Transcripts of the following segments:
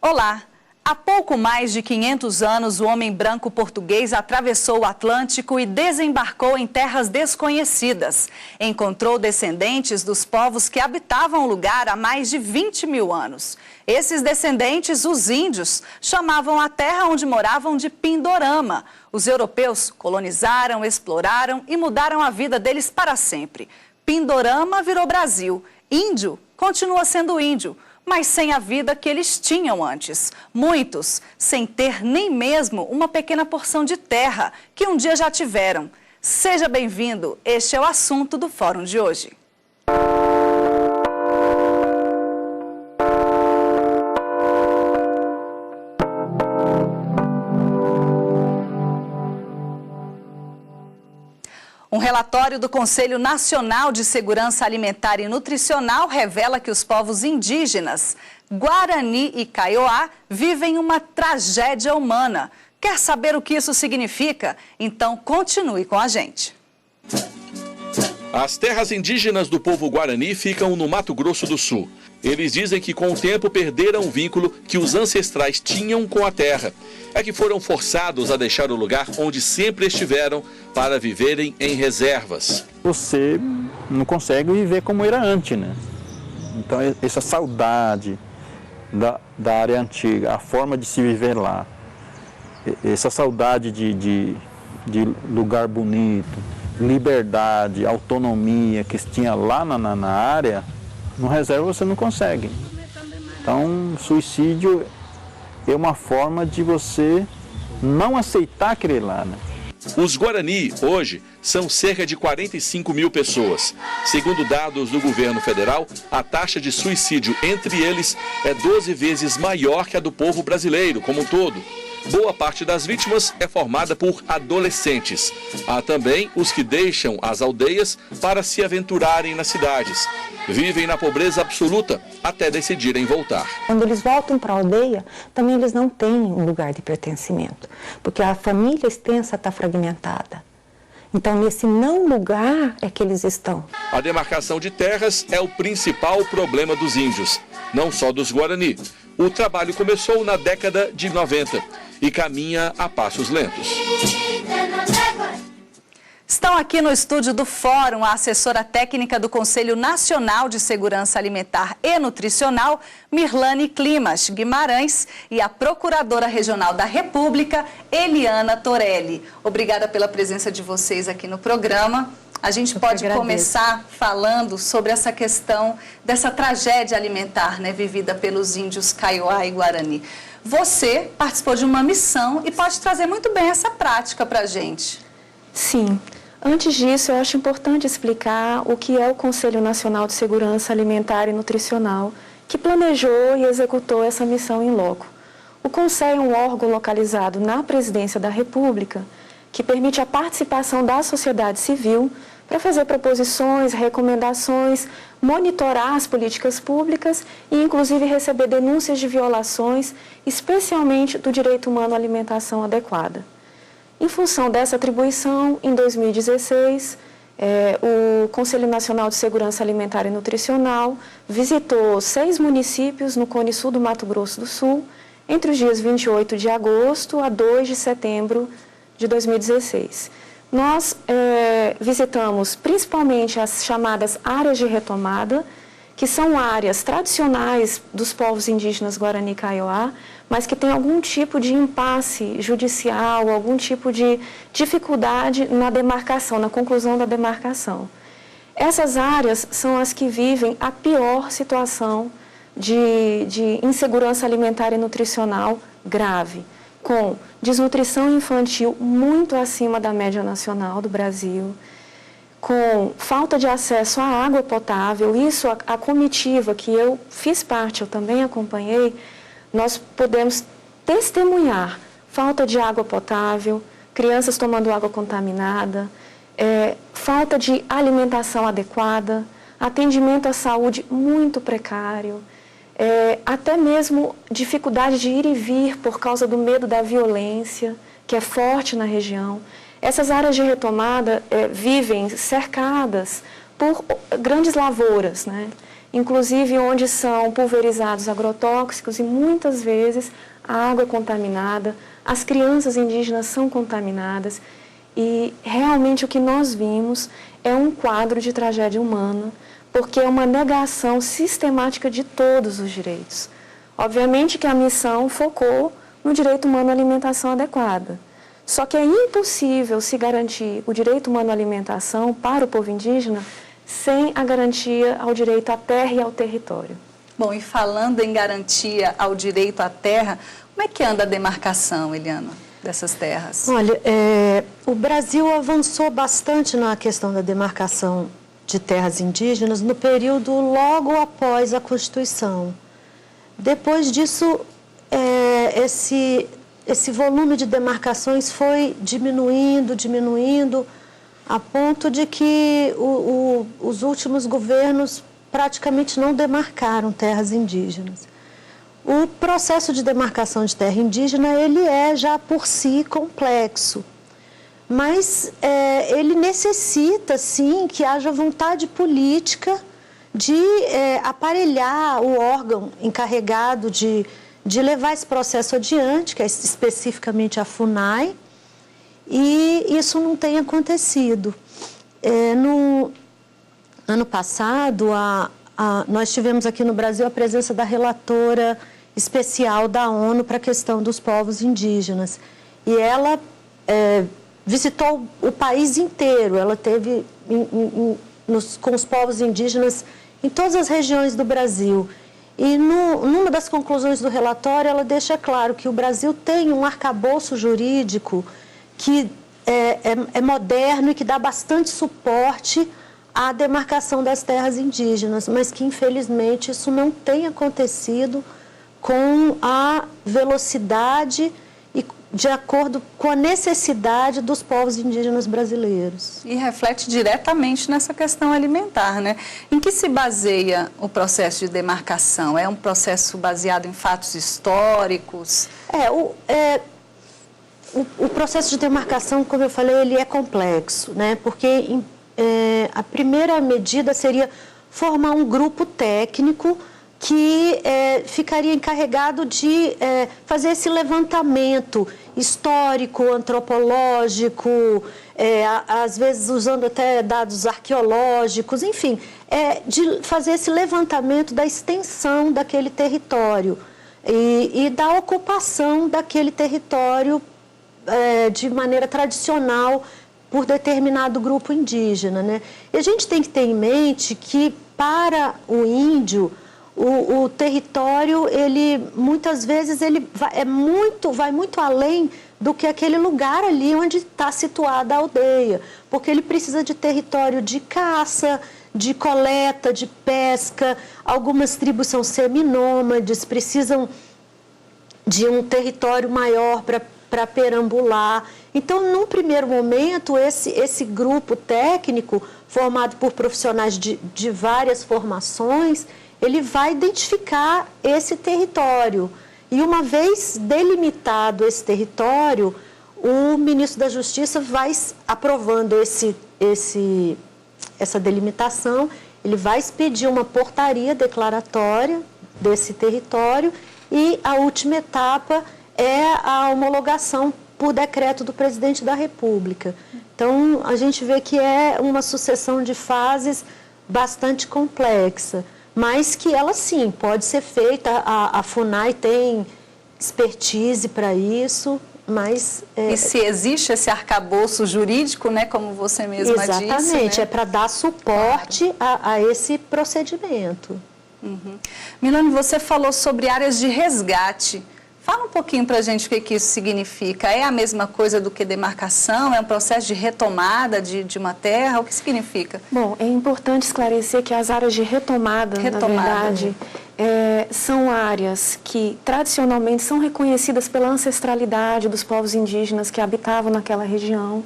Olá! Há pouco mais de 500 anos, o homem branco português atravessou o Atlântico e desembarcou em terras desconhecidas. Encontrou descendentes dos povos que habitavam o lugar há mais de 20 mil anos. Esses descendentes, os índios, chamavam a terra onde moravam de Pindorama. Os europeus colonizaram, exploraram e mudaram a vida deles para sempre. Pindorama virou Brasil. Índio continua sendo índio, mas sem a vida que eles tinham antes. Muitos sem ter nem mesmo uma pequena porção de terra que um dia já tiveram. Seja bem-vindo, este é o assunto do Fórum de hoje. Um relatório do Conselho Nacional de Segurança Alimentar e Nutricional revela que os povos indígenas, Guarani e Kaiowá, vivem uma tragédia humana. Quer saber o que isso significa? Então continue com a gente. As terras indígenas do povo Guarani ficam no Mato Grosso do Sul. Eles dizem que com o tempo perderam o vínculo que os ancestrais tinham com a terra. É que foram forçados a deixar o lugar onde sempre estiveram para viverem em reservas. Você não consegue viver como era antes, né? Então essa saudade da área antiga, a forma de se viver lá, essa saudade de lugar bonito, liberdade, autonomia que tinha lá na área, no reserva você não consegue. Então, suicídio é uma forma de você não aceitar aquele lá, né? Os Guarani, hoje, são cerca de 45 mil pessoas. Segundo dados do governo federal, a taxa de suicídio entre eles é 12 vezes maior que a do povo brasileiro como um todo. Boa parte das vítimas é formada por adolescentes. Há também os que deixam as aldeias para se aventurarem nas cidades. Vivem na pobreza absoluta até decidirem voltar. Quando eles voltam para a aldeia, também eles não têm um lugar de pertencimento, porque a família extensa está fragmentada. Então, nesse não lugar é que eles estão. A demarcação de terras é o principal problema dos índios, não só dos Guarani. O trabalho começou na década de 90 e caminha a passos lentos. Estão aqui no estúdio do Fórum a assessora técnica do Conselho Nacional de Segurança Alimentar e Nutricional, Mirlane Climas Guimarães, e a Procuradora Regional da República, Eliana Torelli. Obrigada pela presença de vocês aqui no programa. A gente pode começar falando sobre essa questão dessa tragédia alimentar, né, vivida pelos índios Kaiowá e Guarani. Você participou de uma missão e pode trazer muito bem essa prática para a gente. Sim. Antes disso, eu acho importante explicar o que é o Conselho Nacional de Segurança Alimentar e Nutricional, que planejou e executou essa missão em loco. O Conselho é um órgão localizado na Presidência da República, que permite a participação da sociedade civil para fazer proposições, recomendações, monitorar as políticas públicas e, inclusive, receber denúncias de violações, especialmente do direito humano à alimentação adequada. Em função dessa atribuição, em 2016, o Conselho Nacional de Segurança Alimentar e Nutricional visitou 6 municípios no Cone Sul do Mato Grosso do Sul, entre os dias 28 de agosto a 2 de setembro de 2016. Nós visitamos principalmente as chamadas áreas de retomada, que são áreas tradicionais dos povos indígenas Guarani e Kaiowá, mas que tem algum tipo de impasse judicial, algum tipo de dificuldade na demarcação, na conclusão da demarcação. Essas áreas são as que vivem a pior situação de insegurança alimentar e nutricional grave, com desnutrição infantil muito acima da média nacional do Brasil, com falta de acesso à água potável. Isso, a comitiva que eu fiz parte, eu também acompanhei, nós podemos testemunhar falta de água potável, crianças tomando água contaminada, falta de alimentação adequada, atendimento à saúde muito precário, até mesmo dificuldade de ir e vir por causa do medo da violência, que é forte na região. Essas áreas de retomada vivem cercadas por grandes lavouras, né? inclusive onde são pulverizados agrotóxicos e muitas vezes a água é contaminada, as crianças indígenas são contaminadas e realmente o que nós vimos é um quadro de tragédia humana, porque é uma negação sistemática de todos os direitos. Obviamente que a missão focou no direito humano à alimentação adequada. Só que é impossível se garantir o direito humano à alimentação para o povo indígena sem a garantia ao direito à terra e ao território. Bom, e falando em garantia ao direito à terra, como é que anda a demarcação, Eliana, dessas terras? Olha, o Brasil avançou bastante na questão da demarcação de terras indígenas no período logo após a Constituição. Depois disso, esse volume de demarcações foi diminuindo, a ponto de que os últimos governos praticamente não demarcaram terras indígenas. O processo de demarcação de terra indígena, ele é já por si complexo, mas ele necessita, sim, que haja vontade política de aparelhar o órgão encarregado de levar esse processo adiante, que é especificamente a FUNAI, e isso não tem acontecido. No ano passado, nós tivemos aqui no Brasil a presença da relatora especial da ONU para a questão dos povos indígenas, e ela visitou o país inteiro, ela teve com os povos indígenas em todas as regiões do Brasil. E numa das conclusões do relatório, ela deixa claro que o Brasil tem um arcabouço jurídico que é moderno e que dá bastante suporte à demarcação das terras indígenas, mas que, infelizmente, isso não tem acontecido com a velocidade e de acordo com a necessidade dos povos indígenas brasileiros. E reflete diretamente nessa questão alimentar, né? Em que se baseia o processo de demarcação? É um processo baseado em fatos históricos? O processo de demarcação, como eu falei, ele é complexo, né? Porque a primeira medida seria formar um grupo técnico que ficaria encarregado de fazer esse levantamento histórico, antropológico, às vezes usando até dados arqueológicos, enfim, de fazer esse levantamento da extensão daquele território e da ocupação daquele território de maneira tradicional por determinado grupo indígena, né? E a gente tem que ter em mente que, para o índio, o território, ele muitas vezes ele vai muito além do que aquele lugar ali onde está situada a aldeia, porque ele precisa de território de caça, de coleta, de pesca. Algumas tribos são seminômades, precisam de um território maior para perambular. Então, num primeiro momento, esse grupo técnico, formado por profissionais de várias formações, ele vai identificar esse território. E uma vez delimitado esse território, o ministro da Justiça vai aprovando essa delimitação, ele vai expedir uma portaria declaratória desse território e a última etapa é a homologação por decreto do presidente da República. Então, a gente vê que é uma sucessão de fases bastante complexa, mas que ela, sim, pode ser feita. A FUNAI tem expertise para isso, mas... E se existe esse arcabouço jurídico, né, como você mesma disse... Exatamente, né? É para dar suporte a esse procedimento. Uhum. Milane, você falou sobre áreas de resgate. Fala um pouquinho para a gente o que isso significa. É a mesma coisa do que demarcação? É um processo de retomada de uma terra? O que significa? Bom, é importante esclarecer que as áreas de retomada. Na verdade, são áreas que tradicionalmente são reconhecidas pela ancestralidade dos povos indígenas que habitavam naquela região,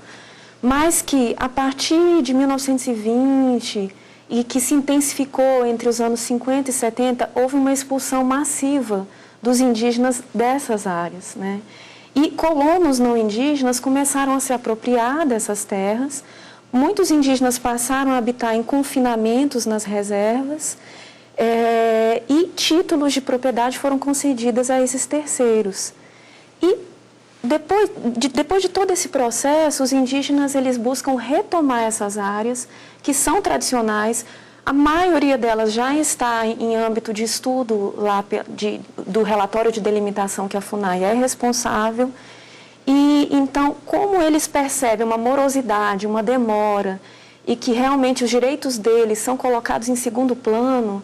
mas que a partir de 1920 e que se intensificou entre os anos 50 e 70, houve uma expulsão massiva dos indígenas dessas áreas, né? E colonos não indígenas começaram a se apropriar dessas terras. Muitos indígenas passaram a habitar em confinamentos nas reservas e títulos de propriedade foram concedidos a esses terceiros. E depois de todo esse processo, os indígenas eles buscam retomar essas áreas que são tradicionais. A maioria delas já está em âmbito de estudo lá do relatório de delimitação que a FUNAI é responsável. E então, como eles percebem uma morosidade, uma demora, e que realmente os direitos deles são colocados em segundo plano,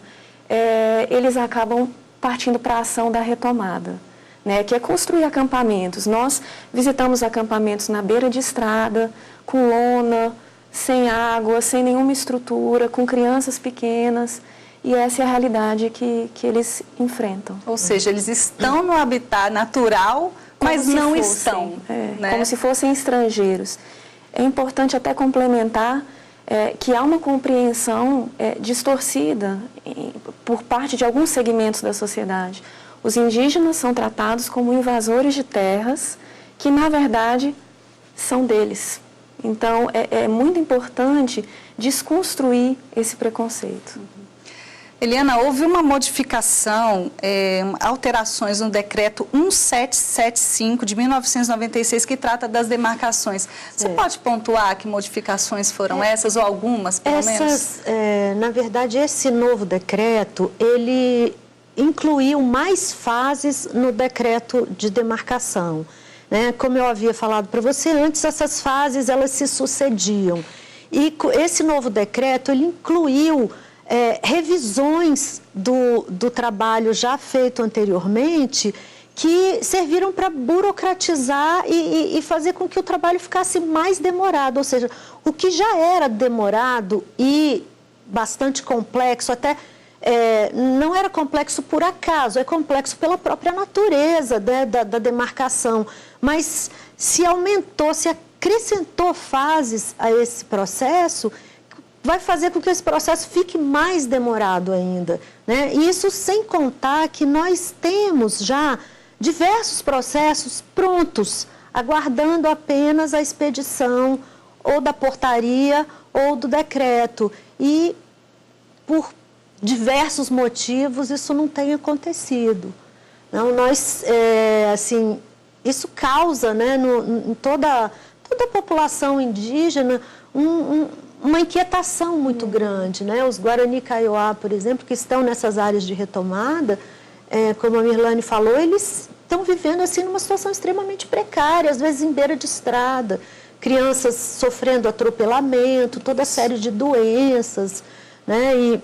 eles acabam partindo para a ação da retomada, né, que é construir acampamentos. Nós visitamos acampamentos na beira de estrada, com lona, sem água, sem nenhuma estrutura, com crianças pequenas, e essa é a realidade que eles enfrentam. Ou seja, eles estão no habitat natural, mas não estão. Né? Como se fossem estrangeiros. É importante até complementar que há uma compreensão distorcida por parte de alguns segmentos da sociedade. Os indígenas são tratados como invasores de terras que, na verdade, são deles. Então, é muito importante desconstruir esse preconceito. Eliana, houve uma modificação, alterações no decreto 1775 de 1996, que trata das demarcações. Você pode pontuar que modificações foram essas, ou algumas, pelo menos? Na verdade, esse novo decreto, ele incluiu mais fases no decreto de demarcação. Né? Como eu havia falado para você antes, essas fases elas se sucediam. E esse novo decreto, ele incluiu revisões do trabalho já feito anteriormente, que serviram para burocratizar e fazer com que o trabalho ficasse mais demorado. Ou seja, o que já era demorado e bastante complexo, até não era complexo por acaso, é complexo pela própria natureza, né, da demarcação. Mas se aumentou, se acrescentou fases a esse processo, vai fazer com que esse processo fique mais demorado ainda, né? E isso sem contar que nós temos já diversos processos prontos, aguardando apenas a expedição ou da portaria ou do decreto. E por diversos motivos isso não tem acontecido. Não, isso causa, né, em toda a população indígena uma inquietação muito grande, né? Os Guarani Kaiowá, por exemplo, que estão nessas áreas de retomada, como a Mirlane falou, eles estão vivendo assim numa situação extremamente precária, às vezes em beira de estrada, crianças sofrendo atropelamento, toda série de doenças, né? E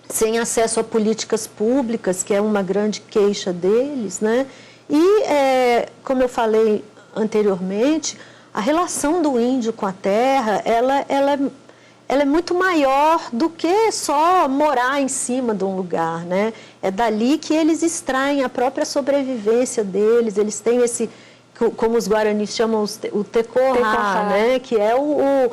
sem acesso a políticas públicas, que é uma grande queixa deles, né? E, como eu falei anteriormente, a relação do índio com a terra, ela é muito maior do que só morar em cima de um lugar, né? É dali que eles extraem a própria sobrevivência deles, eles têm esse, como os guaranis chamam, o tecorá, né? Que é o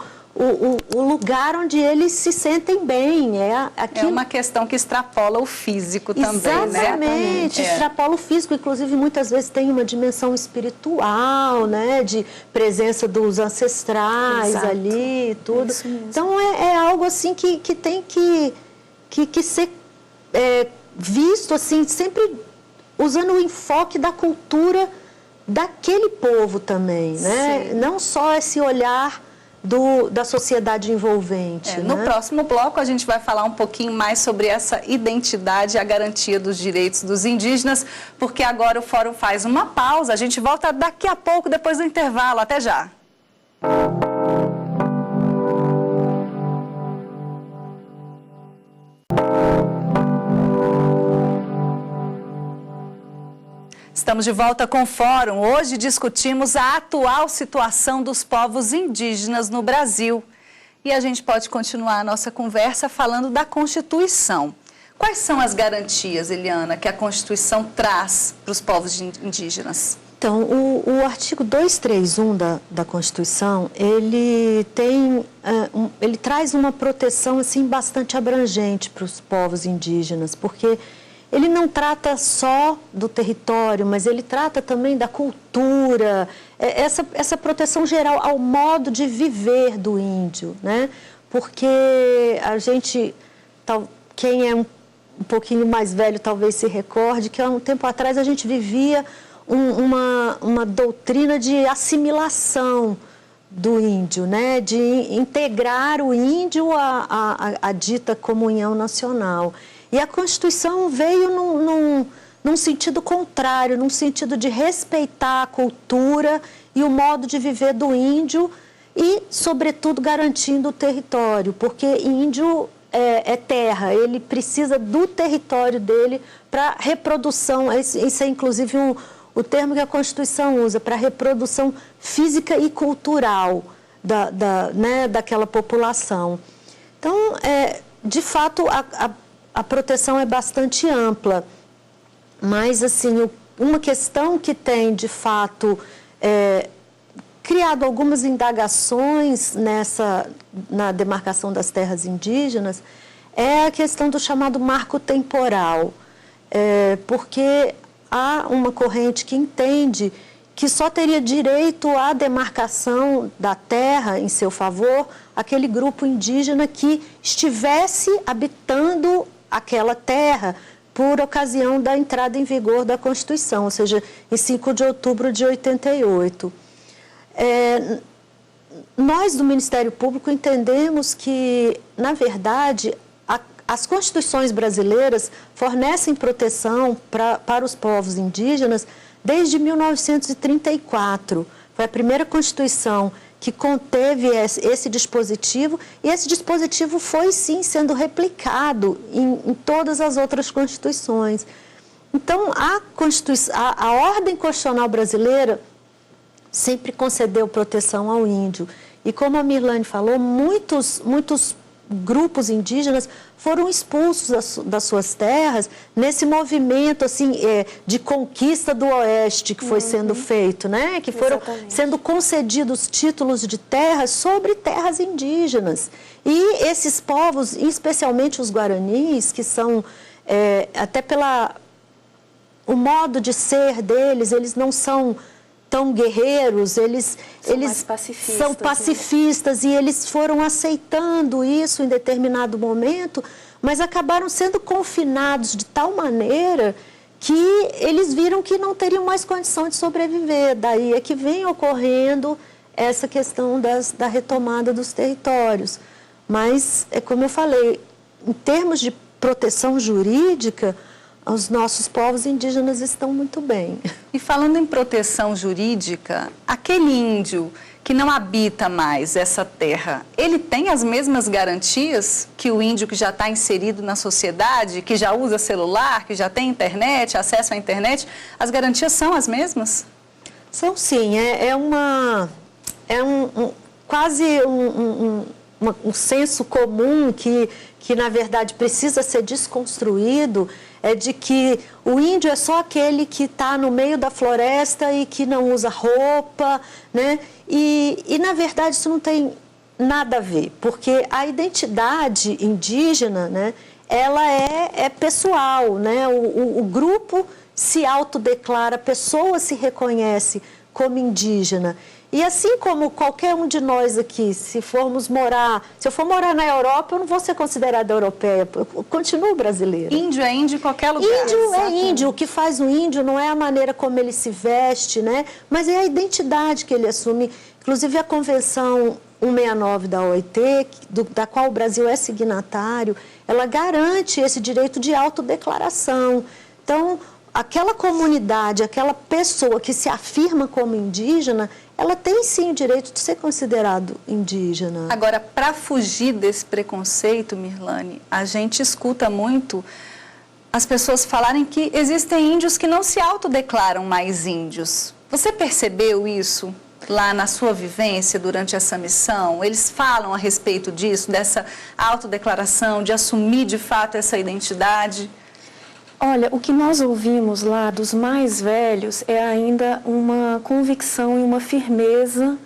lugar onde eles se sentem bem. É uma questão que extrapola o físico também, exatamente, né? Extrapola o físico, inclusive muitas vezes tem uma dimensão espiritual, né, de presença dos ancestrais ali e tudo. Então é algo assim que tem que ser visto assim, sempre usando o enfoque da cultura daquele povo também, né? Não só esse olhar da sociedade envolvente. No próximo bloco a gente vai falar um pouquinho mais sobre essa identidade e a garantia dos direitos dos indígenas, porque agora o Fórum faz uma pausa, a gente volta daqui a pouco, depois do intervalo. Até já! Estamos de volta com o Fórum. Hoje discutimos a atual situação dos povos indígenas no Brasil. E a gente pode continuar a nossa conversa falando da Constituição. Quais são as garantias, Eliana, que a Constituição traz para os povos indígenas? Então, o artigo 231 da Constituição, ele traz uma proteção assim, bastante abrangente para os povos indígenas, porque ele não trata só do território, mas ele trata também da cultura, essa proteção geral ao modo de viver do índio, né? Porque a gente, quem é um pouquinho mais velho talvez se recorde, que há um tempo atrás a gente vivia uma doutrina de assimilação do índio, né? De integrar o índio à dita comunhão nacional. E a Constituição veio num sentido contrário, num sentido de respeitar a cultura e o modo de viver do índio e, sobretudo, garantindo o território, porque índio é terra, ele precisa do território dele para reprodução, esse é inclusive o termo que a Constituição usa, para reprodução física e cultural daquela população. Então, de fato, a proteção é bastante ampla, mas, assim, uma questão que tem, de fato, criado algumas indagações na demarcação das terras indígenas, é a questão do chamado marco temporal, porque há uma corrente que entende que só teria direito à demarcação da terra em seu favor aquele grupo indígena que estivesse habitando aquela terra por ocasião da entrada em vigor da Constituição, ou seja, em 5 de outubro de 88. Nós do Ministério Público entendemos que, na verdade, as constituições brasileiras fornecem proteção para os povos indígenas desde 1934. Foi a primeira Constituição que conteve esse dispositivo, e esse dispositivo foi, sim, sendo replicado em todas as outras Constituições. Então, a ordem constitucional brasileira sempre concedeu proteção ao índio. E como a Mirlane falou, muitos grupos indígenas foram expulsos das suas terras nesse movimento assim, de conquista do Oeste que foi sendo feito, né? Que foram sendo concedidos títulos de terras sobre terras indígenas. E esses povos, especialmente os guaranis, que são, até o modo de ser deles, eles não são tão guerreiros, eles são pacifistas, né? E eles foram aceitando isso em determinado momento, mas acabaram sendo confinados de tal maneira que eles viram que não teriam mais condição de sobreviver. Daí é que vem ocorrendo essa questão da retomada dos territórios. Mas, como eu falei, em termos de proteção jurídica, os nossos povos indígenas estão muito bem. E falando em proteção jurídica, aquele índio que não habita mais essa terra, ele tem as mesmas garantias que o índio que já está inserido na sociedade, que já usa celular, que já tem internet, acesso à internet? As garantias são as mesmas? São, sim. Quase um senso comum que, na verdade, precisa ser desconstruído, é de que o índio é só aquele que está no meio da floresta e que não usa roupa, né? E na verdade, isso não tem nada a ver, porque a identidade indígena, né, ela é pessoal, né? O grupo se autodeclara, a pessoa se reconhece como indígena. E assim como qualquer um de nós aqui, se eu for morar na Europa, eu não vou ser considerada europeia, eu continuo brasileira. Índio é índio em qualquer lugar. Índio é índio, o que faz o índio não é a maneira como ele se veste, né? Mas é a identidade que ele assume. Inclusive a Convenção 169 da OIT, da qual o Brasil é signatário, ela garante esse direito de autodeclaração. Então, aquela comunidade, aquela pessoa que se afirma como indígena, ela tem sim o direito de ser considerado indígena. Agora, para fugir desse preconceito, Mirlane, a gente escuta muito as pessoas falarem que existem índios que não se autodeclaram mais índios. Você percebeu isso lá na sua vivência durante essa missão? Eles falam a respeito disso, dessa autodeclaração, de assumir de fato essa identidade? Olha, o que nós ouvimos lá dos mais velhos é ainda uma convicção e uma firmeza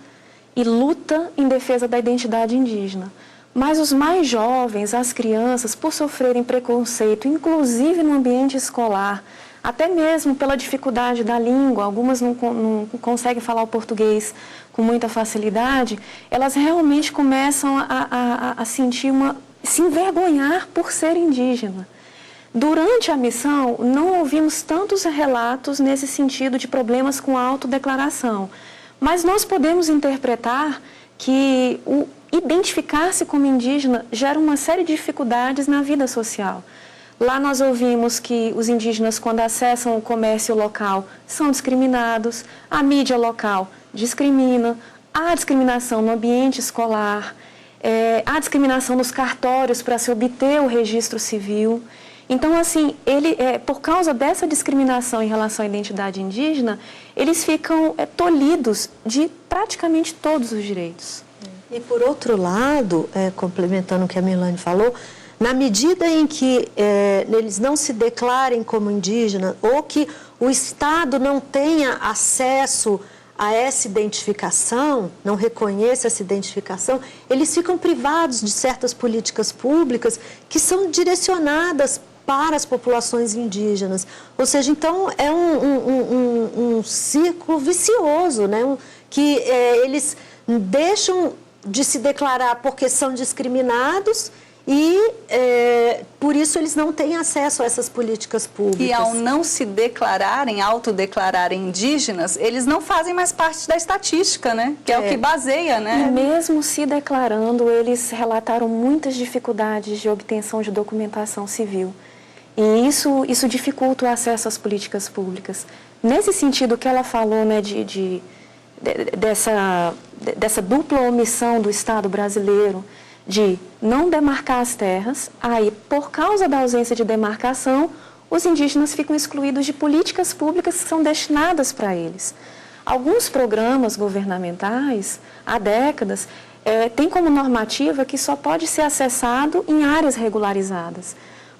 e luta em defesa da identidade indígena. Mas os mais jovens, as crianças, por sofrerem preconceito, inclusive no ambiente escolar, até mesmo pela dificuldade da língua, algumas não conseguem falar o português com muita facilidade, elas realmente começam a sentir se envergonhar por ser indígena. Durante a missão, não ouvimos tantos relatos nesse sentido de problemas com a autodeclaração, mas nós podemos interpretar que o identificar-se como indígena gera uma série de dificuldades na vida social. Lá nós ouvimos que os indígenas, quando acessam o comércio local, são discriminados, a mídia local discrimina, há discriminação no ambiente escolar, há discriminação nos cartórios para se obter o registro civil. Então, assim, por causa dessa discriminação em relação à identidade indígena, eles ficam tolhidos de praticamente todos os direitos. E, por outro lado, complementando o que a Milane falou, na medida em que eles não se declarem como indígena ou que o Estado não tenha acesso a essa identificação, não reconheça essa identificação, eles ficam privados de certas políticas públicas que são direcionadas para as populações indígenas. Ou seja, então é um círculo vicioso, né? Que eles deixam de se declarar porque são discriminados e, por isso, eles não têm acesso a essas políticas públicas. E ao não se declararem, autodeclararem indígenas, eles não fazem mais parte da estatística, né? Que é o que baseia, né? E mesmo se declarando, eles relataram muitas dificuldades de obtenção de documentação civil. E isso dificulta o acesso às políticas públicas. Nesse sentido que ela falou, né, dessa dupla omissão do Estado brasileiro, de não demarcar as terras, aí, por causa da ausência de demarcação, os indígenas ficam excluídos de políticas públicas que são destinadas para eles. Alguns programas governamentais, há décadas, têm como normativa que só pode ser acessado em áreas regularizadas.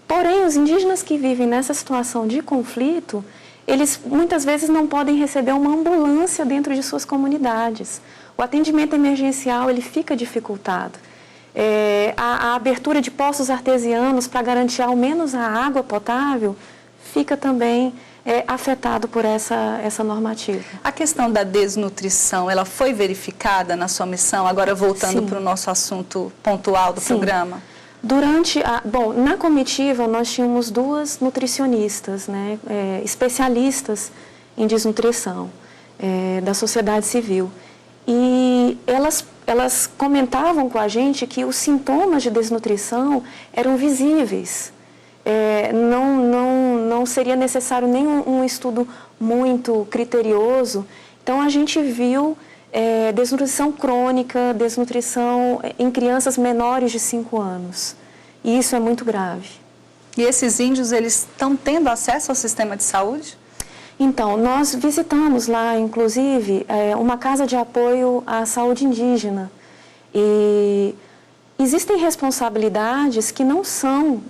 Porém, os indígenas que vivem nessa situação de conflito, eles muitas vezes não podem receber uma ambulância dentro de suas comunidades. O atendimento emergencial ele fica dificultado. A abertura de poços artesianos para garantir ao menos a água potável fica também afetado por essa normativa. A questão da desnutrição, ela foi verificada na sua missão? Agora voltando para o nosso assunto pontual do programa. Na comitiva nós tínhamos 2 nutricionistas, né, especialistas em desnutrição da sociedade civil. E elas comentavam com a gente que os sintomas de desnutrição eram visíveis. Não seria necessário nem um estudo muito criterioso. Então, a gente viu desnutrição crônica, desnutrição em crianças menores de 5 anos. E isso é muito grave. E esses índios, eles estão tendo acesso ao sistema de saúde? Então, nós visitamos lá, inclusive, uma casa de apoio à saúde indígena. E existem responsabilidades que não são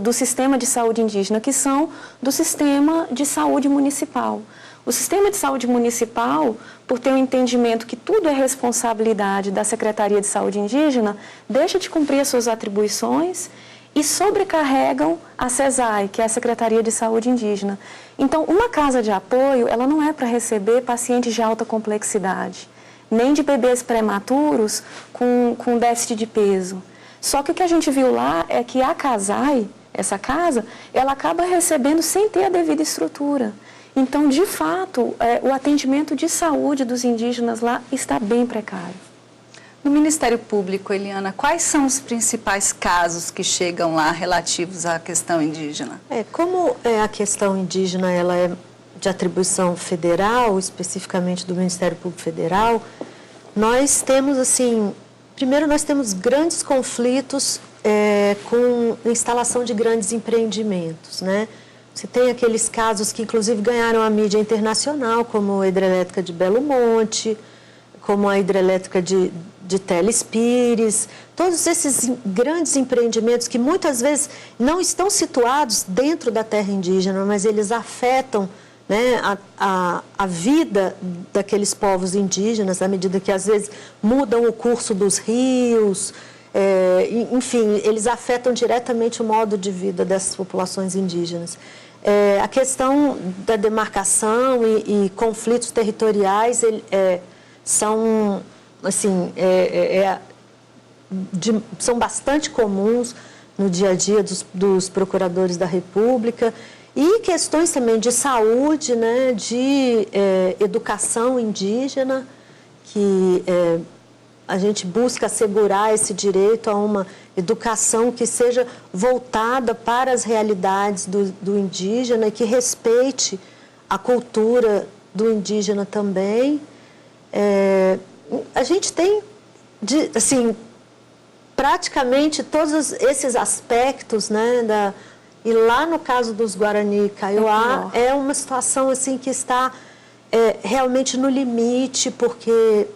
do sistema de saúde indígena, que são do sistema de saúde municipal. O sistema de saúde municipal, por ter um entendimento que tudo é responsabilidade da Secretaria de Saúde Indígena, deixa de cumprir as suas atribuições e sobrecarregam a SESAI, que é a Secretaria de Saúde Indígena. Então, uma casa de apoio, ela não é para receber pacientes de alta complexidade, nem de bebês prematuros com déficit de peso. Só que o que a gente viu lá é que a CASAI, essa casa, ela acaba recebendo sem ter a devida estrutura. Então, de fato, o atendimento de saúde dos indígenas lá está bem precário. No Ministério Público, Eliana, quais são os principais casos que chegam lá relativos à questão indígena? Como a questão indígena ela é de atribuição federal, especificamente do Ministério Público Federal, nós temos, primeiro nós temos grandes conflitos com instalação de grandes empreendimentos, né? Você tem aqueles casos que, inclusive, ganharam a mídia internacional, como a hidrelétrica de Belo Monte, como a hidrelétrica de Telespires, todos esses grandes empreendimentos que muitas vezes não estão situados dentro da terra indígena, mas eles afetam, né, a vida daqueles povos indígenas, à medida que, às vezes, mudam o curso dos rios, enfim, eles afetam diretamente o modo de vida dessas populações indígenas. A questão da demarcação e conflitos territoriais são, são bastante comuns. no dia a dia dos procuradores da República, e questões também de saúde, né, de educação indígena, que a gente busca assegurar esse direito a uma educação que seja voltada para as realidades do indígena e que respeite a cultura do indígena também. A gente tem, assim, praticamente todos esses aspectos, né, e lá no caso dos Guarani Kaiowá, é uma situação assim que está realmente no limite, porque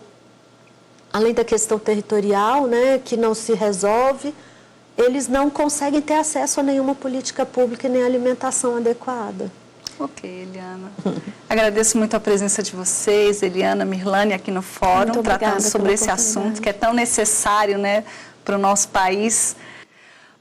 além da questão territorial, né, que não se resolve, eles não conseguem ter acesso a nenhuma política pública e nem alimentação adequada. Ok, Eliana. Agradeço muito a presença de vocês, Eliana, Mirlane, aqui no Fórum, tratando sobre esse assunto que é tão necessário, né, para o nosso país.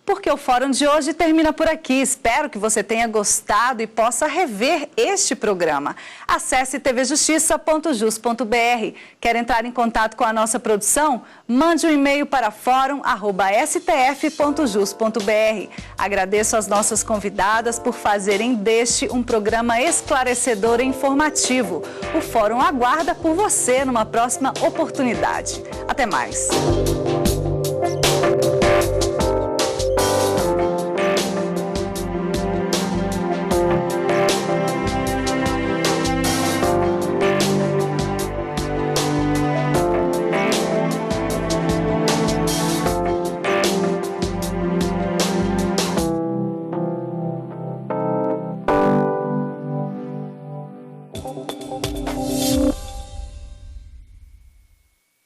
Porque o Fórum de hoje termina por aqui. Espero que você tenha gostado e possa rever este programa. Acesse tvjustiça.jus.br. Quer entrar em contato com a nossa produção? Mande um e-mail para forum@stf.jus.br. Agradeço às nossas convidadas por fazerem deste um programa esclarecedor e informativo. O Fórum aguarda por você numa próxima oportunidade. Até mais.